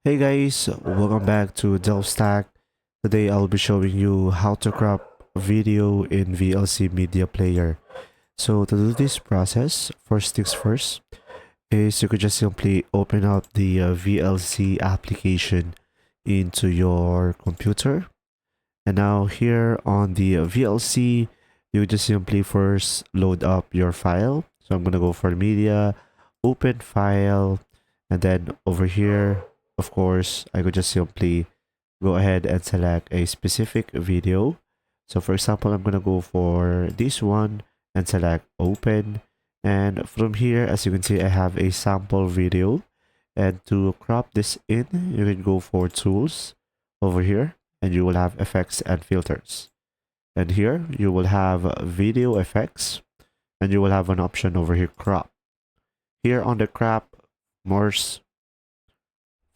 Hey guys, welcome back to DelftStack. Today I'll be showing you how to crop a video in VLC Media Player. So to do this process, first things first, is you could just simply open up the VLC application into your computer. And now here on the VLC, you just simply first load up your file. So I'm going to go for media, open file, and then over here, of course, I could just simply go ahead and select a specific video. So for example, I'm going to go for this one and select open. And from here, as you can see, I have a sample video. And to crop this in, you can go for tools over here and you will have effects and filters. And here you will have video effects and you will have an option over here, crop. Here on the crop, Morse,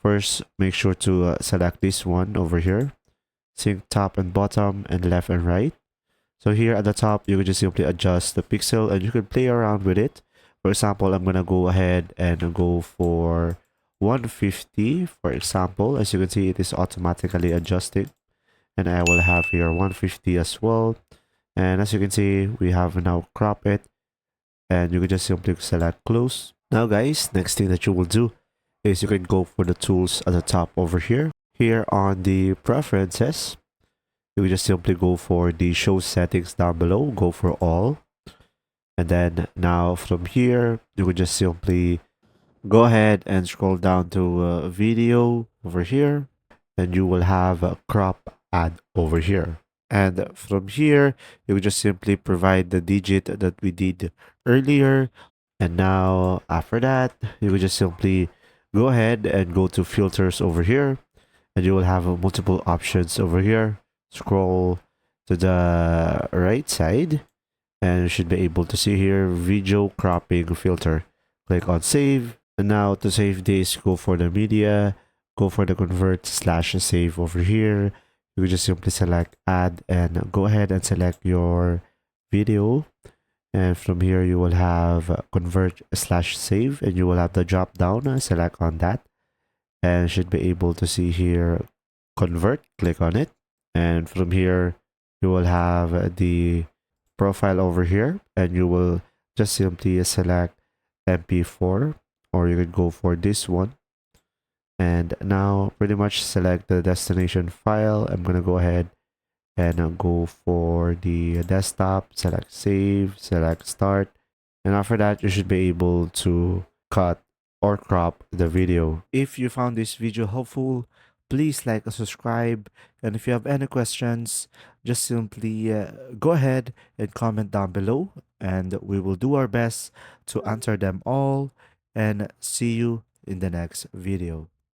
first make sure to select this one over here, sync top and bottom and left and right. So here at the top, you can just simply adjust the pixel and you can play around with it. For example, I'm going to go ahead and go for 150, for example. As you can see, it is automatically adjusting. And I will have here 150 as well. And as you can see, we have now crop it. And you can just simply select close. Now guys, next thing that you will do is you can go for the tools at the top over here. Here on the preferences, you can just simply go for the show settings down below, go for all. And then now from here, you can just simply go ahead and scroll down to video over here. And you will have a crop add over here. And from here, you will just simply provide the digit that we did earlier. And now after that, you will just simply go ahead and go to filters over here. And you will have multiple options over here. Scroll to the right side and you should be able to see here video cropping filter. Click on save. And now to save this, go for the media, go for the convert/save over here. You can just simply select add and go ahead and select your video. And from here, you will have convert/save and you will have the drop down. Select on that and should be able to see here convert. Click on it. And from here, you will have the profile over here and you will just simply select MP4 or you could go for this one. And now pretty much select the destination file. I'm going to go ahead and go for the desktop, select save, select start. And after that, you should be able to cut or crop the video. If you found this video helpful, please like and subscribe. And if you have any questions, just simply go ahead and comment down below. And we will do our best to answer them all. And see you in the next video.